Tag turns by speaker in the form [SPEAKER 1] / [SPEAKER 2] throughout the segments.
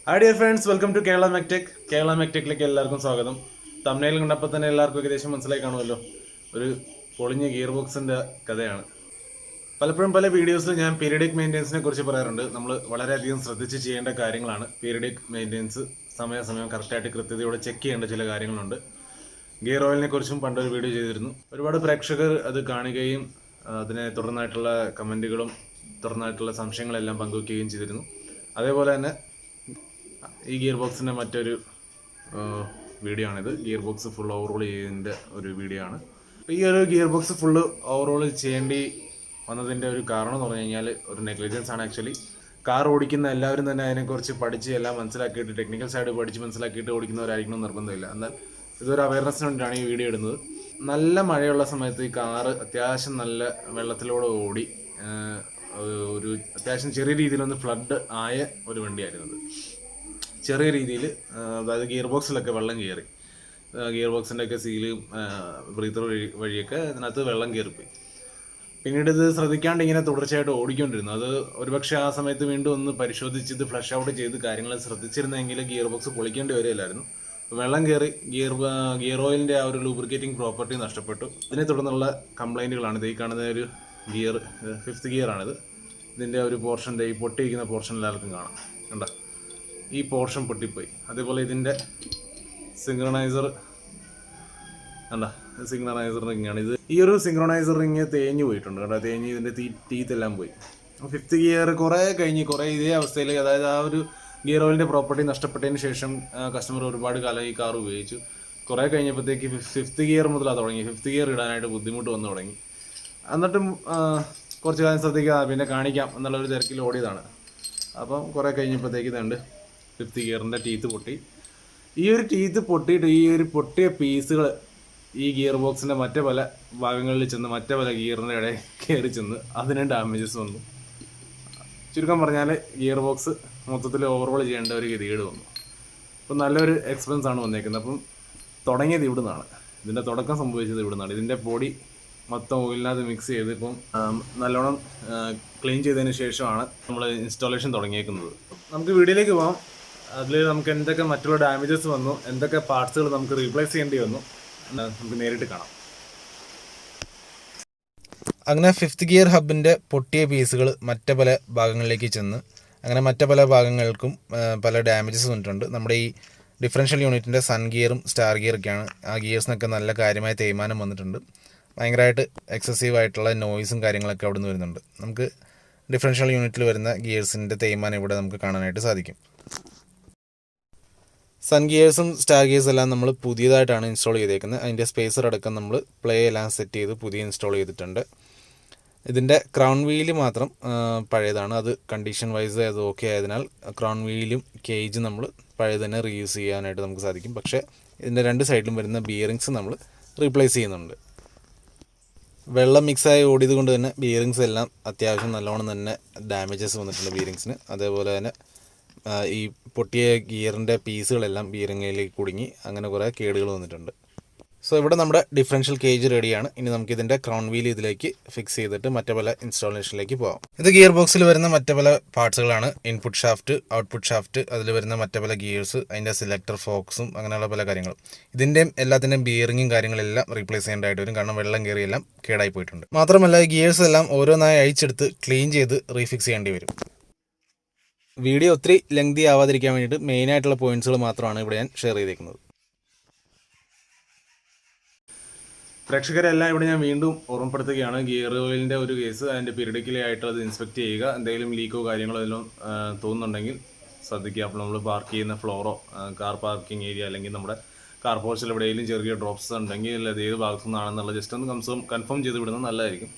[SPEAKER 1] Hi dear friends, welcome to Kerala Mechtech. Kerala മെക്ടെക്കിലേക്ക് എല്ലാവർക്കും സ്വാഗതം. തമിഴ്നാട്ടിൽ കണ്ടപ്പോൾ തന്നെ എല്ലാവർക്കും ഏകദേശം മനസ്സിലായി കാണുമല്ലോ, ഒരു പൊളിഞ്ഞ ഗിയർ ബോക്സിന്റെ കഥയാണ്. പലപ്പോഴും പല വീഡിയോസിൽ ഞാൻ പീരിയഡിക് മെയിൻ്റെനൻസിനെ കുറിച്ച് പറയാറുണ്ട്. നമ്മൾ വളരെയധികം ശ്രദ്ധിച്ച് ചെയ്യേണ്ട കാര്യങ്ങളാണ് പീരിയഡിക് മെയിൻ്റെനൻസ്. സമയാസമയം കറക്റ്റായിട്ട് കൃത്യതയോടെ ചെക്ക് ചെയ്യേണ്ട ചില കാര്യങ്ങളുണ്ട്. ഗിയർ ഓയിലിനെ കുറിച്ചും പണ്ടൊരു വീഡിയോ ചെയ്തിരുന്നു. ഒരുപാട് പ്രേക്ഷകർ അത് കാണുകയും അതിനെ തുടർന്നായിട്ടുള്ള കമൻറ്റുകളും തുടർന്നായിട്ടുള്ള സംശയങ്ങളെല്ലാം പങ്കുവയ്ക്കുകയും ചെയ്തിരുന്നു. അതേപോലെ തന്നെ ഈ ഗിയർ ബോക്സിൻ്റെ മറ്റൊരു വീഡിയോ ആണിത്. ഗിയർ ബോക്സ് ഫുൾ ഓവറോൾ ചെയ്യുന്നതിൻ്റെ ഒരു വീഡിയോ ആണ്. അപ്പോൾ ഈ ഒരു ഗിയർ ബോക്സ് ഫുള്ള് ഓവറോൾ ചെയ്യേണ്ടി വന്നതിൻ്റെ ഒരു കാരണം എന്ന് പറഞ്ഞു കഴിഞ്ഞാൽ ഒരു നെഗ്ലിജൻസ് ആണ്. ആക്ച്വലി കാർ ഓടിക്കുന്ന എല്ലാവരും തന്നെ അതിനെക്കുറിച്ച് പഠിച്ച് എല്ലാം മനസ്സിലാക്കിയിട്ട് ടെക്നിക്കൽ സൈഡ് പഠിച്ച് മനസ്സിലാക്കിയിട്ട് ഓടിക്കുന്നവരായിരിക്കണം നിർബന്ധമില്ല. എന്നാൽ ഇതൊരു അവയർനെസ്സിന് വേണ്ടിയിട്ടാണ് ഈ വീഡിയോ ഇടുന്നത്. നല്ല മഴയുള്ള സമയത്ത് ഈ കാറ് അത്യാവശ്യം നല്ല വെള്ളത്തിലൂടെ ഓടി ഒരു അത്യാവശ്യം ചെറിയ രീതിയിലൊന്ന് ഫ്ലഡ് ആയ ഒരു വണ്ടിയായിരുന്നത്. ചെറിയ രീതിയിൽ, അതായത് ഗിയർ ബോക്സിലൊക്കെ വെള്ളം കയറി, ഗിയർ ബോക്സിൻ്റെ ഒക്കെ സീലും ബ്രീത്തർ വഴിയൊക്കെ അതിനകത്ത് വെള്ളം കയറിപ്പോയി. പിന്നീട് ഇത് ശ്രദ്ധിക്കാണ്ട് ഇങ്ങനെ തുടർച്ചയായിട്ട് ഓടിക്കൊണ്ടിരുന്നു. അത് ഒരുപക്ഷെ ആ സമയത്ത് വീണ്ടും ഒന്ന് പരിശോധിച്ച് ഇത് ഫ്ലഷ് ഔട്ട് ചെയ്ത് കാര്യങ്ങൾ ശ്രദ്ധിച്ചിരുന്നെങ്കിൽ ഗിയർ ബോക്സ് പൊളിക്കേണ്ടി വരില്ലായിരുന്നു. വെള്ളം കയറി ഗിയർ ഓയിലിൻ്റെ ആ ഒരു ലൂബ്രിക്കേറ്റിംഗ് പ്രോപ്പർട്ടി നഷ്ടപ്പെട്ടു. ഇതിനെ തുടർന്നുള്ള കംപ്ലൈൻറ്റുകളാണിത്. ഈ കാണുന്ന ഒരു ഗിയർ, 5th ഗിയറാണിത്. ഇതിൻ്റെ ഒരു പോർഷൻ്റെ ഈ പൊട്ടിയിരിക്കുന്ന പോർഷൻ എല്ലാവർക്കും കാണാം, കണ്ടോ? ഈ പോർഷൻ പൊട്ടിപ്പോയി. അതേപോലെ ഇതിൻ്റെ സിങ്ക്രണൈസർ കണ്ട, സിങ്ക്രണൈസർ റിങ്ങാണ് ഇത്. ഈ ഒരു സിങ്ക്രണൈസർ റിങ് തേഞ്ഞു പോയിട്ടുണ്ട്, കണ്ടോ? തേഞ്ഞ് ഇതിൻ്റെ ടീത്ത് എല്ലാം പോയി. 5th ഗിയർ കുറേ ഇതേ അവസ്ഥയിൽ, അതായത് ആ ഒരു ഗിയർ ഓയിലിൻ്റെ പ്രോപ്പർട്ടി നഷ്ടപ്പെട്ടതിന് ശേഷം കസ്റ്റമർ ഒരുപാട് കാലം ഈ കാർ ഉപയോഗിച്ചു. കുറേ കഴിഞ്ഞപ്പോഴത്തേക്ക് 5th ഗിയർ മുതലാണ് തുടങ്ങി. 5th ഗിയർ ഇടാനായിട്ട് ബുദ്ധിമുട്ട് വന്നു തുടങ്ങി. എന്നിട്ടും കുറച്ച് കാലം ശ്രദ്ധിക്കുക, പിന്നെ കാണിക്കാം എന്നുള്ളൊരു തിരക്കിൽ ഓടിയതാണ്. അപ്പം കുറേ കഴിഞ്ഞപ്പോഴത്തേക്ക് ഇതുണ്ട് 5th ഗിയറിൻ്റെ ടീത്ത് പൊട്ടി. ഈ ഒരു ടീത്ത് പൊട്ടിയിട്ട് ഈ ഒരു പൊട്ടിയ പീസുകൾ ഈ ഗിയർ ബോക്സിൻ്റെ മറ്റു പല ഭാഗങ്ങളിൽ ചെന്ന് മറ്റു പല ഗിയറിൻ്റെ ഇടയിൽ കയറി ചെന്ന് അതിന് ഡാമേജസ് വന്നു. ചുരുക്കം പറഞ്ഞാൽ ഗിയർ ബോക്സ് മൊത്തത്തിൽ ഓവറോൾ ചെയ്യേണ്ട ഒരു ഗതികേട് വന്നു. അപ്പം നല്ലൊരു എക്സ്പെൻസ് ആണ് വന്നേക്കുന്നത്. അപ്പം തുടങ്ങിയത് ഇവിടെ നിന്നാണ്, ഇതിൻ്റെ തുടക്കം സംഭവിച്ചത് ഇവിടെ നിന്നാണ്. ഇതിൻ്റെ ബോഡി മൊത്തം ഓയിലിനകത്ത് മിക്സ് ചെയ്ത് ഇപ്പം നല്ലോണം ക്ലീൻ ചെയ്തതിന് ശേഷമാണ് നമ്മൾ ഇൻസ്റ്റാളേഷൻ തുടങ്ങിയേക്കുന്നത്. നമുക്ക് വീഡിയോയിലേക്ക് പോകാം. അതിൽ നമുക്ക് എന്തൊക്കെ മറ്റുള്ള ഡാമേജസ് വന്നു, എന്തൊക്കെ പാർട്സുകൾ നമുക്ക് റീപ്ലേസ് ചെയ്യേണ്ടി വന്നു, നമുക്ക് നേരിട്ട് കാണാം.
[SPEAKER 2] അങ്ങനെ 5th ഗിയർ ഹബിൻ്റെ പൊട്ടിയ പീസുകൾ മറ്റു പല ഭാഗങ്ങളിലേക്ക് ചെന്ന് അങ്ങനെ മറ്റു പല ഭാഗങ്ങൾക്കും പല ഡാമേജസ് വന്നിട്ടുണ്ട്. നമ്മുടെ ഈ ഡിഫറൻഷ്യൽ യൂണിറ്റിൻ്റെ സൺ ഗിയറും സ്റ്റാർ ഗിയറൊക്കെയാണ്. ആ ഗിയേഴ്സിനൊക്കെ നല്ല കാര്യമായ തേയ്മാനം വന്നിട്ടുണ്ട്. ഭയങ്കരമായിട്ട് എക്സസീവായിട്ടുള്ള നോയ്സും കാര്യങ്ങളൊക്കെ അവിടെ നിന്ന് വരുന്നുണ്ട്. നമുക്ക് ഡിഫറൻഷ്യൽ യൂണിറ്റിൽ വരുന്ന ഗിയേഴ്സിൻ്റെ തേയ്മാനം ഇവിടെ നമുക്ക് കാണാനായിട്ട് സാധിക്കും. സൺ ഗിയേഴ്സും സ്റ്റാർ ഗിയേഴ്സും എല്ലാം നമ്മൾ പുതിയതായിട്ടാണ് ഇൻസ്റ്റാൾ ചെയ്തേക്കുന്നത്. അതിൻ്റെ സ്പേസർ അടക്കം നമ്മൾ പ്ലേ എല്ലാം സെറ്റ് ചെയ്ത് പുതിയ ഇൻസ്റ്റാൾ ചെയ്തിട്ടുണ്ട്. ഇതിൻ്റെ ക്രൗൺ വീല് മാത്രം പഴയതാണ്. അത് കണ്ടീഷൻ വൈസ് അത് ഓക്കെ ആയതിനാൽ ക്രൗൺ വീലും കേജ് നമ്മൾ പഴയ തന്നെ റീയൂസ് ചെയ്യാനായിട്ട് നമുക്ക് സാധിക്കും. പക്ഷേ ഇതിൻ്റെ 2 സൈഡിലും വരുന്ന ബിയറിങ്സ് നമ്മൾ റീപ്ലേസ് ചെയ്യുന്നുണ്ട്. വെള്ളം മിക്സായി ഓടിയത് കൊണ്ട് തന്നെ ബിയറിങ്സ് എല്ലാം അത്യാവശ്യം നല്ലോണം തന്നെ ഡാമേജസ് വന്നിട്ടുണ്ട് ബിയറിങ്സിന്. അതേപോലെ തന്നെ ഈ പൊട്ടിയ ഗിയറിൻ്റെ പീസുകളെല്ലാം ബിയറിങ്ങിലേക്ക് കുടുങ്ങി അങ്ങനെ കുറേ കേടുകൾ വന്നിട്ടുണ്ട്. സോ ഇവിടെ നമ്മുടെ ഡിഫറൻഷ്യൽ കേജ് റെഡിയാണ്. ഇനി നമുക്ക് ഇതിൻ്റെ ക്രൗൺ വീൽ ഇതിലേക്ക് ഫിക്സ് ചെയ്തിട്ട് മറ്റു പല ഇൻസ്റ്റാളേഷനിലേക്ക് പോകാം. ഇത് ഗിയർ ബോക്സിൽ വരുന്ന മറ്റു പല പാർട്സുകളാണ്. ഇൻപുട്ട് ഷാഫ്റ്റ്, ഔട്ട്പുട്ട് ഷാഫ്റ്റ്, അതിൽ വരുന്ന മറ്റു പല ഗിയേഴ്സ്, അതിൻ്റെ സെലക്ടർ ഫോക്സും അങ്ങനെയുള്ള പല കാര്യങ്ങളും. ഇതിൻ്റെയും എല്ലാത്തിൻ്റെയും ബിയറിങ്ങും കാര്യങ്ങളെല്ലാം റീപ്ലേസ് ചെയ്യേണ്ടതായിട്ട് വരും. കാരണം വെള്ളം കയറിയെല്ലാം കേടായി പോയിട്ടുണ്ട്. മാത്രമല്ല ഈ ഗിയേഴ്സ് എല്ലാം ഓരോന്നായി അഴിച്ചെടുത്ത് ക്ലീൻ ചെയ്ത് റീഫിക്സ് ചെയ്യേണ്ടി വരും. വീഡിയോ ഒത്തിരി ലെങ്തി ആവാതിരിക്കാൻ വേണ്ടിയിട്ട് മെയിനായിട്ടുള്ള പോയിന്റ്സുകൾ മാത്രമാണ് ഇവിടെ ഞാൻ ഷെയർ ചെയ്തേക്കുന്നത്.
[SPEAKER 1] പ്രേക്ഷകരെല്ലാം ഇവിടെ ഞാൻ വീണ്ടും ഓർമ്മപ്പെടുത്തുകയാണ്. ഗിയർ ഓയിലിൻ്റെ ഒരു കേസ്, അതിൻ്റെ പീരിയഡിക്കലി ആയിട്ട് അത് ഇൻസ്പെക്ട് ചെയ്യുക. എന്തെങ്കിലും ലീക്കോ കാര്യങ്ങളോ എല്ലാം തോന്നുന്നുണ്ടെങ്കിൽ ശ്രദ്ധിക്കുക. അപ്പോൾ നമ്മൾ പാർക്ക് ചെയ്യുന്ന ഫ്ലോറോ കാർ പാർക്കിംഗ് ഏരിയ അല്ലെങ്കിൽ നമ്മുടെ കാർ പോർച്ചിൽ എവിടെയെങ്കിലും ചെറിയ ഡ്രോപ്സ് ഉണ്ടെങ്കിൽ അത് ഏത് ഭാഗത്തു നിന്നാണെന്നുള്ള ജസ്റ്റ് ഒന്ന് കൺഫേം ചെയ്ത് വിടുന്നത് നല്ലതായിരിക്കും.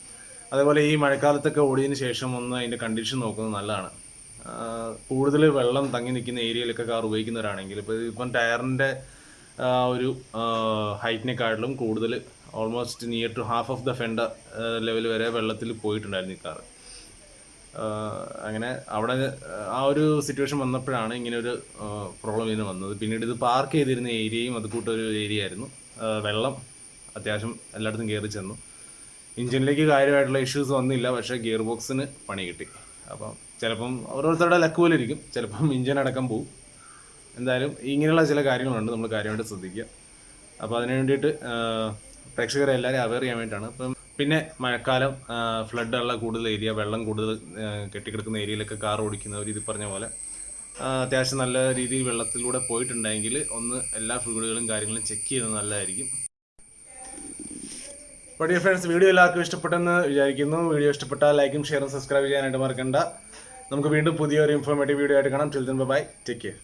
[SPEAKER 1] അതേപോലെ ഈ മഴക്കാലത്തൊക്കെ ഓടിയതിന് ശേഷം ഒന്ന് അതിൻ്റെ കണ്ടീഷൻ നോക്കുന്നത് നല്ലതാണ്. കൂടുതൽ വെള്ളം തങ്ങി നിൽക്കുന്ന ഏരിയയിലൊക്കെ കാർ ഉപയോഗിക്കുന്നവരാണെങ്കിൽ ഇപ്പം ടയറിൻ്റെ ഒരു ഹൈറ്റിനെക്കാട്ടിലും കൂടുതൽ almost near to half of the fender level വരെ വെള്ളത്തിൽ പോയിട്ടുണ്ടായിരുന്നു ഈ കാർ. അങ്ങനെ അവിടെ ആ ഒരു സിറ്റുവേഷൻ വന്നപ്പോഴാണ് ഇങ്ങനെ ഒരു പ്രോബ്ലം ഇതിന് വന്നത്. പിന്നീട് ഇത് പാർക്ക് ചെയ്തിരുന്ന ഏരിയയും അത് കൂട്ടൊരു ഏരിയ ആയിരുന്നു. വെള്ളം അത്യാവശ്യം എല്ലായിടത്തും കയറി ചെന്നു. എഞ്ചിനിലേക്ക് കാര്യമായിട്ടുള്ള ഇഷ്യൂസ് വന്നില്ല, പക്ഷേ ഗിയർ ബോക്സിന് പണി കിട്ടി. അപ്പം ചിലപ്പം ഓരോരുത്തരുടെ ലക്ക് പോലെ ഇരിക്കും. ചിലപ്പം എഞ്ചിൻ അടക്കം പോവും, എന്തായാലും ഇങ്ങനെയുള്ള ചില കാര്യങ്ങളുണ്ട്, നമ്മൾ കാര്യമായിട്ട് ശ്രദ്ധിക്കുക. അപ്പോൾ അതിന് വേണ്ടിയിട്ട് പ്രേക്ഷകരെ എല്ലാവരും അവെയർ ചെയ്യാൻ വേണ്ടിയിട്ടാണ്. അപ്പം പിന്നെ മഴക്കാലം, ഫ്ലഡുള്ള കൂടുതൽ ഏരിയ, വെള്ളം കൂടുതൽ കെട്ടിക്കിടക്കുന്ന ഏരിയയിലൊക്കെ കാർ ഓടിക്കുന്നവർ ഇത് പറഞ്ഞ പോലെ അത്യാവശ്യം നല്ല രീതിയിൽ വെള്ളത്തിലൂടെ പോയിട്ടുണ്ടെങ്കിൽ ഒന്ന് എല്ലാ ഫ്ലൂയിഡുകളും കാര്യങ്ങളും ചെക്ക് ചെയ്യുന്നത് നല്ലതായിരിക്കും. അപ്പോൾ ഡിയർ ഫ്രണ്ട്സ്, വീഡിയോ എല്ലാവർക്കും ഇഷ്ടപ്പെട്ടെന്ന് വിചാരിക്കുന്നു. വീഡിയോ ഇഷ്ടപ്പെട്ടാൽ ലൈക്കും ഷെയറും സബ്സ്ക്രൈബ് ചെയ്യാനായിട്ട് മറക്കണ്ട. നമുക്ക് വീണ്ടും പുതിയൊരു ഇൻഫോർമേറ്റീവ് വീഡിയോ ആയിട്ട് കാണാം. Till then bye, take care.